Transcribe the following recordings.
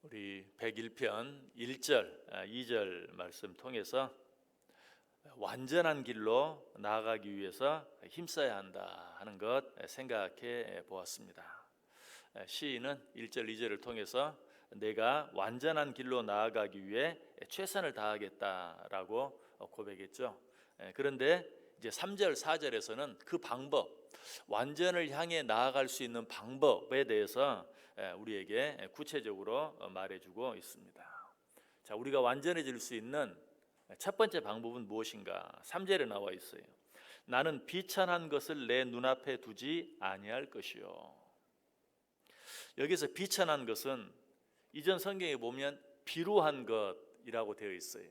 우리 101편 1절, 2절 말씀 통해서 완전한 길로 나아가기 위해서 힘써야 한다 하는 것 생각해 보았습니다. 시인은 1절, 2절을 통해서 내가 완전한 길로 나아가기 위해 최선을 다하겠다라고 고백했죠. 그런데 이제 3절, 4절에서는 그 방법, 완전을 향해 나아갈 수 있는 방법에 대해서 우리에게 구체적으로 말해주고 있습니다. 자, 우리가 완전해질 수 있는 첫 번째 방법은 무엇인가? 3절에 나와 있어요. 나는 비천한 것을 내 눈앞에 두지 아니할 것이요. 여기서 비천한 것은 이전 성경에 보면 비루한 것이라고 되어 있어요.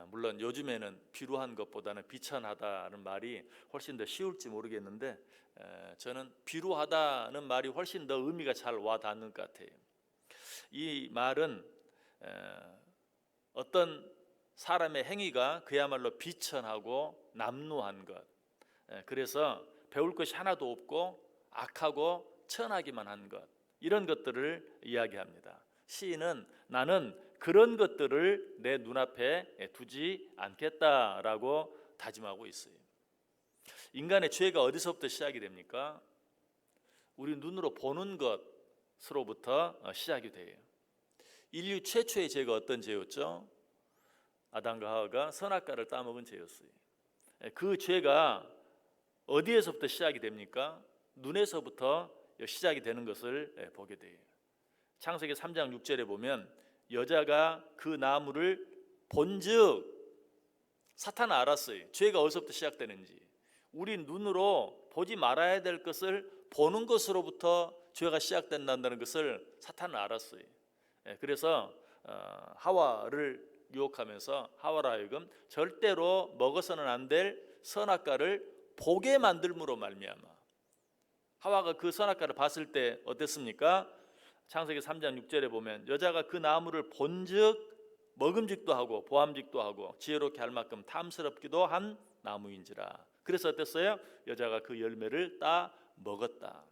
물론 요즘에는 비루한 것보다는 비천하다는 말이 훨씬 더 쉬울지 모르겠는데 저는 비루하다는 말이 훨씬 더 의미가 잘 와닿는 것 같아요. 이 말은 어떤 사람의 행위가 그야말로 비천하고 남루한 것, 그래서 배울 것이 하나도 없고 악하고 천하기만 한 것, 이런 것들을 이야기합니다. 시인은 나는 그런 것들을 내 눈앞에 두지 않겠다라고 다짐하고 있어요. 인간의 죄가 어디서부터 시작이 됩니까? 우리 눈으로 보는 것으로부터 시작이 돼요. 인류 최초의 죄가 어떤 죄였죠? 아담과 하와가 선악과를 따먹은 죄였어요. 그 죄가 어디에서부터 시작이 됩니까? 눈에서부터 시작이 되는 것을 보게 돼요. 창세기 3장 6절에 보면 여자가 그 나무를 본즉, 사탄은 알았어요. 죄가 어디서부터 시작되는지. 우리 눈으로 보지 말아야 될 것을 보는 것으로부터 죄가 시작된다는 것을 사탄은 알았어요. 그래서 하와를 유혹하면서 하와로 하여금 절대로 먹어서는 안 될 선악과를 보게 만들므로 말미암아. 하와가 그 선악과를 봤을 때 어땠습니까? 창세기 3장 6절에 보면 여자가 그 나무를 본즉 먹음직도 하고 보암직도 하고 지혜롭게 할 만큼 탐스럽기도 한 나무인지라. 그래서 어땠어요? 여자가 그 열매를 따 먹었다.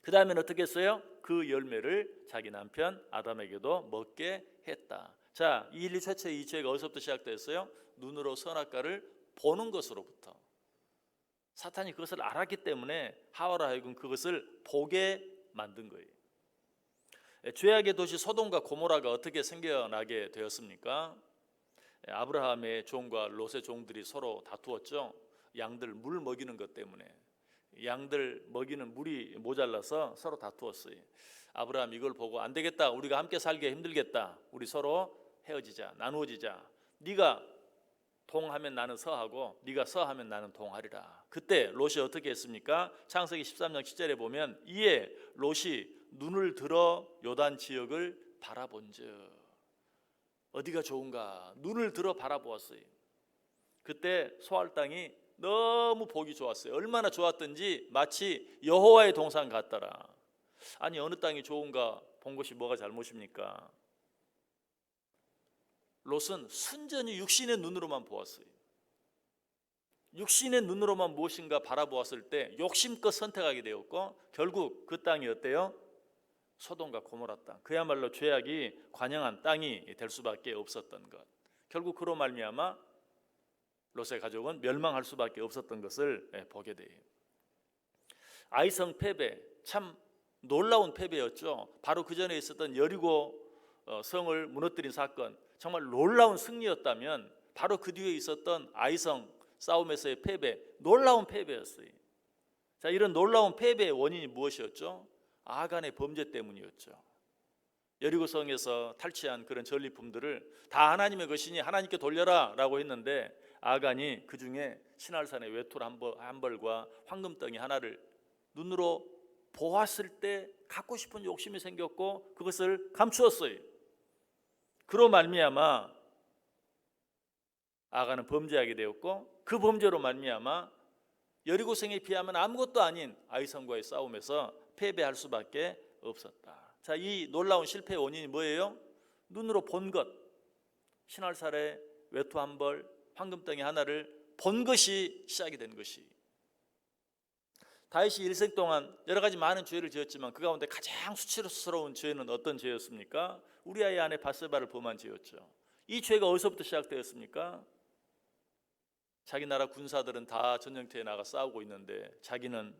그 다음엔 어떻게 했어요? 그 열매를 자기 남편 아담에게도 먹게 했다. 자, 이 인류 최초의 이 죄가 어디서부터 시작됐어요? 눈으로 선악과를 보는 것으로부터. 사탄이 그것을 알았기 때문에 하와로 하여금 그것을 보게 만든 거예요. 죄악의 도시 소돔과 고모라가 어떻게 생겨나게 되었습니까? 아브라함의 종과 롯의 종들이 서로 다투었죠. 양들 물 먹이는 것 때문에. 양들 먹이는 물이 모자라서 서로 다투었어요. 아브라함 이걸 보고 안 되겠다, 우리가 함께 살기 힘들겠다, 우리 서로 헤어지자, 나누어지자. 네가 동하면 나는 서하고 네가 서하면 나는 동하리라. 그때 롯이 어떻게 했습니까? 창세기 13장 10절에 보면 이에 롯이 눈을 들어 요단 지역을 바라본즉, 어디가 좋은가 눈을 들어 바라보았어요. 그때 소알 땅이 너무 보기 좋았어요. 얼마나 좋았던지 마치 여호와의 동산 같더라. 아니, 어느 땅이 좋은가 본 것이 뭐가 잘못입니까? 롯은 순전히 육신의 눈으로만 보았어요. 육신의 눈으로만 무엇인가 바라보았을 때 욕심껏 선택하게 되었고 결국 그 땅이 어때요? 소돔과 고모라 땅, 그야말로 죄악이 관영한 땅이 될 수밖에 없었던 것. 결국 그로 말미암아 롯의 가족은 멸망할 수밖에 없었던 것을 보게 돼요. 아이성 패배, 참 놀라운 패배였죠. 바로 그 전에 있었던 여리고 성을 무너뜨린 사건, 정말 놀라운 승리였다면 바로 그 뒤에 있었던 아이성 싸움에서의 패배, 놀라운 패배였어요. 자, 이런 놀라운 패배의 원인이 무엇이었죠? 아간의 범죄 때문이었죠. 여리고성에서 탈취한 그런 전리품들을 다 하나님의 것이니 하나님께 돌려라 라고 했는데 아간이 그 중에 신할산의 외톨 한 벌과 황금덩이 하나를 눈으로 보았을 때 갖고 싶은 욕심이 생겼고 그것을 감추었어요. 그로 말미암아 아간은 범죄하게 되었고 그 범죄로 말미암아 여리고성에 비하면 아무것도 아닌 아이성과의 싸움에서 패배할 수밖에 없었다. 자, 이 놀라운 실패의 원인이 뭐예요? 눈으로 본 것, 신할산의 외투 한 벌, 황금덩이 하나를 본 것이 시작이 된 것이. 다윗이 일생 동안 여러 가지 많은 죄를 지었지만 그 가운데 가장 수치스러운 죄는 어떤 죄였습니까? 우리아의 아내 밧세바를 범한 죄였죠. 이 죄가 어디서부터 시작되었습니까? 자기 나라 군사들은 다 전쟁터에 나가 싸우고 있는데 자기는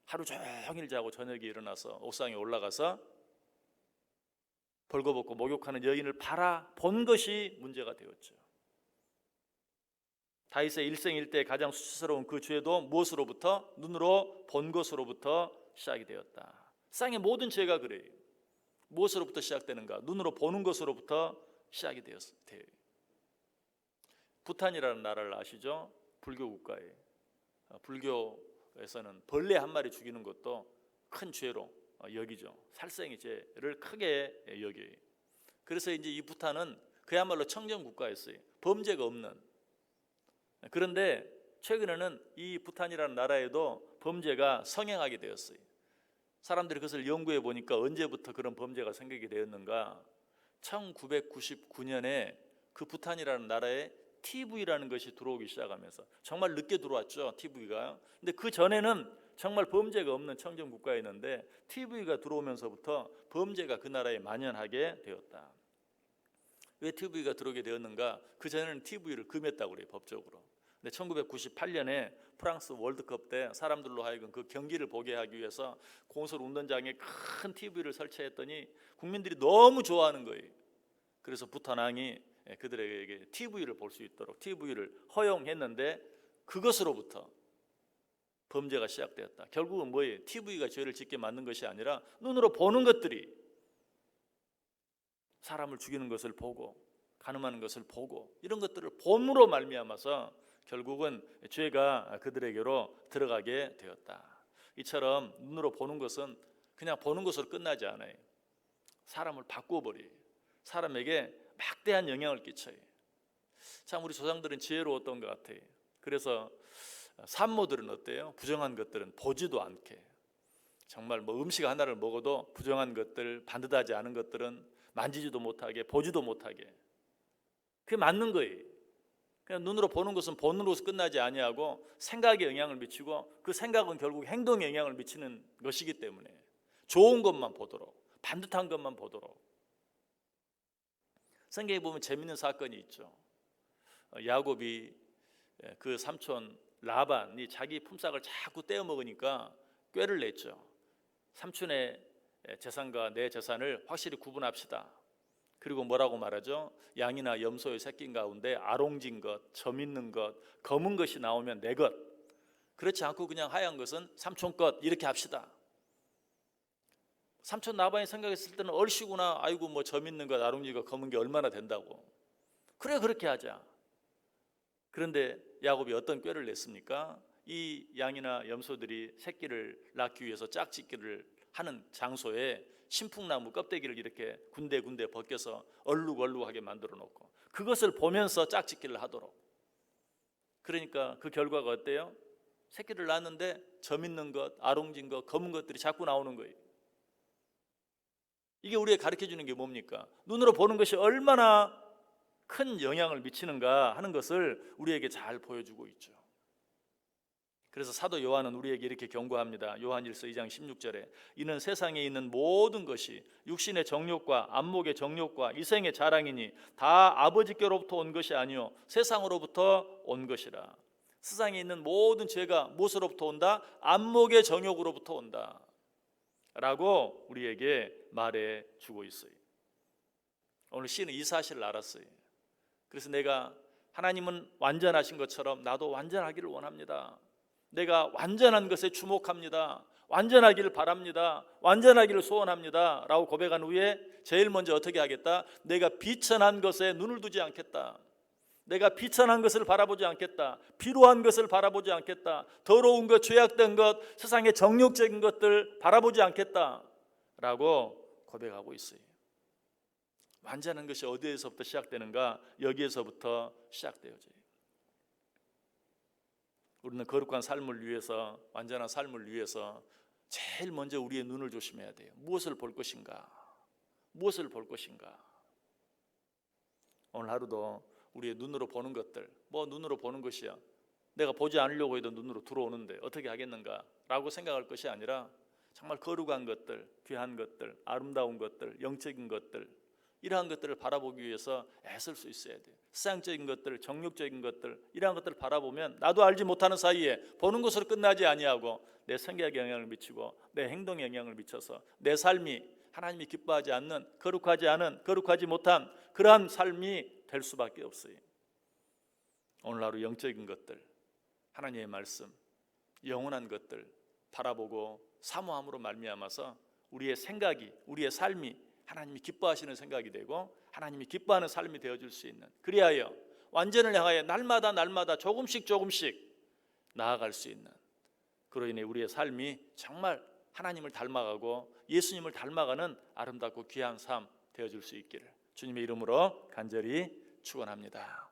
하루 종일 자고 저녁에 일어나서 옥상에 올라가서 벌거벗고 목욕하는 여인을 바라본 것이 문제가 되었죠. 다윗의 일생 일대 가장 수치스러운 그 죄도 무엇으로부터? 눈으로 본 것으로부터 시작이 되었다. 세상의 모든 죄가 그래요. 무엇으로부터 시작되는가? 눈으로 보는 것으로부터 시작이 되었어요. 부탄이라는 나라를 아시죠? 불교 국가에. 불교에서는 벌레 한 마리 죽이는 것도 큰 죄로 여기죠. 살생의 죄를 크게 여겨요. 그래서 이제 이 부탄은 그야말로 청정 국가였어요. 범죄가 없는. 그런데 최근에는 이 부탄이라는 나라에도 범죄가 성행하게 되었어요. 사람들이 그것을 연구해 보니까 언제부터 그런 범죄가 생기게 되었는가? 1999년에 그 부탄이라는 나라에 TV라는 것이 들어오기 시작하면서, 정말 늦게 들어왔죠, TV가. 근데 그 전에는 정말 범죄가 없는 청정 국가였는데 TV가 들어오면서부터 범죄가 그 나라에 만연하게 되었다. 왜 TV가 들어오게 되었는가? 그 전에는 TV를 금했다고 그래요, 법적으로. 근데 1998년에 프랑스 월드컵 때 사람들로 하여금 그 경기를 보게 하기 위해서 공설 운동장에 큰 TV를 설치했더니 국민들이 너무 좋아하는 거예요. 그래서 부탄 왕이 그들에게 TV를 볼 수 있도록 TV를 허용했는데 그것으로부터 범죄가 시작되었다. 결국은 뭐예요? TV가 죄를 짓게 만든 것이 아니라 눈으로 보는 것들이, 사람을 죽이는 것을 보고 간음하는 것을 보고 이런 것들을 봄으로 말미암아서 결국은 죄가 그들에게로 들어가게 되었다. 이처럼 눈으로 보는 것은 그냥 보는 것으로 끝나지 않아요. 사람을 바꿔버려요. 사람에게 막대한 영향을 끼쳐요. 참 우리 조상들은 지혜로웠던 것 같아요. 그래서 산모들은 어때요? 부정한 것들은 보지도 않게, 정말 뭐 음식 하나를 먹어도 부정한 것들, 반듯하지 않은 것들은 만지지도 못하게, 보지도 못하게. 그게 맞는 거예요. 그냥 눈으로 보는 것은 본으로서 끝나지 아니하고 생각에 영향을 미치고 그 생각은 결국 행동에 영향을 미치는 것이기 때문에 좋은 것만 보도록, 반듯한 것만 보도록. 성경에 보면 재밌는 사건이 있죠. 야곱이 그 삼촌 라반이 자기 품삯을 자꾸 떼어 먹으니까 꾀를 냈죠. 삼촌의 재산과 내 재산을 확실히 구분합시다. 그리고 뭐라고 말하죠? 양이나 염소의 새끼 가운데 아롱진 것, 점 있는 것, 검은 것이 나오면 내 것, 그렇지 않고 그냥 하얀 것은 삼촌 것, 이렇게 합시다. 삼촌 라반이 생각했을 때는 얼씨구나, 아이고 뭐 점 있는 것, 아롱진 것, 검은 게 얼마나 된다고. 그래, 그렇게 하자. 그런데 야곱이 어떤 꾀를 냈습니까? 이 양이나 염소들이 새끼를 낳기 위해서 짝짓기를 하는 장소에 신풍나무 껍데기를 이렇게 군데군데 벗겨서 얼룩얼룩하게 만들어 놓고 그것을 보면서 짝짓기를 하도록. 그러니까 그 결과가 어때요? 새끼를 낳았는데 점 있는 것, 아롱진 것, 검은 것들이 자꾸 나오는 거예요. 이게 우리에게 가르쳐주는 게 뭡니까? 눈으로 보는 것이 얼마나 큰 영향을 미치는가 하는 것을 우리에게 잘 보여주고 있죠. 그래서 사도 요한은 우리에게 이렇게 경고합니다. 요한일서 2장 16절에 이는 세상에 있는 모든 것이 육신의 정욕과 안목의 정욕과 이생의 자랑이니 다 아버지께로부터 온 것이 아니요 세상으로부터 온 것이라. 세상에 있는 모든 죄가 무엇으로부터 온다? 안목의 정욕으로부터 온다 라고 우리에게 말해 주고 있어요. 오늘 시인은 이 사실을 알았어요. 그래서 내가, 하나님은 완전하신 것처럼 나도 완전하기를 원합니다. 내가 완전한 것에 주목합니다. 완전하기를 바랍니다. 완전하기를 소원합니다 라고 고백한 후에 제일 먼저 어떻게 하겠다? 내가 비천한 것에 눈을 두지 않겠다. 내가 비천한 것을 바라보지 않겠다. 비루한 것을 바라보지 않겠다. 더러운 것, 죄악된 것, 세상의 정욕적인 것들 바라보지 않겠다 라고 고백하고 있어요. 완전한 것이 어디에서부터 시작되는가? 여기에서부터 시작되어져요. 우리는 거룩한 삶을 위해서, 완전한 삶을 위해서 제일 먼저 우리의 눈을 조심해야 돼요. 무엇을 볼 것인가? 무엇을 볼 것인가? 오늘 하루도 우리의 눈으로 보는 것들, 뭐 눈으로 보는 것이야? 내가 보지 않으려고 해도 눈으로 들어오는데 어떻게 하겠는가라고 생각할 것이 아니라 정말 거룩한 것들, 귀한 것들, 아름다운 것들, 영적인 것들, 이러한 것들을 바라보기 위해서 애쓸 수 있어야 돼요. 세상적인 것들, 정욕적인 것들, 이러한 것들을 바라보면 나도 알지 못하는 사이에 보는 것으로 끝나지 아니하고 내 생각에 영향을 미치고 내 행동에 영향을 미쳐서 내 삶이 하나님이 기뻐하지 않는, 거룩하지 않은, 거룩하지 못한 그러한 삶이 될 수밖에 없어요. 오늘 하루 영적인 것들, 하나님의 말씀, 영원한 것들 바라보고 사모함으로 말미암아서 우리의 생각이, 우리의 삶이 하나님이 기뻐하시는 생각이 되고 하나님이 기뻐하는 삶이 되어줄 수 있는, 그리하여 완전을 향하여 날마다 조금씩 나아갈 수 있는, 그로 인해 우리의 삶이 정말 하나님을 닮아가고 예수님을 닮아가는 아름답고 귀한 삶 되어줄 수 있기를 주님의 이름으로 간절히 축원합니다.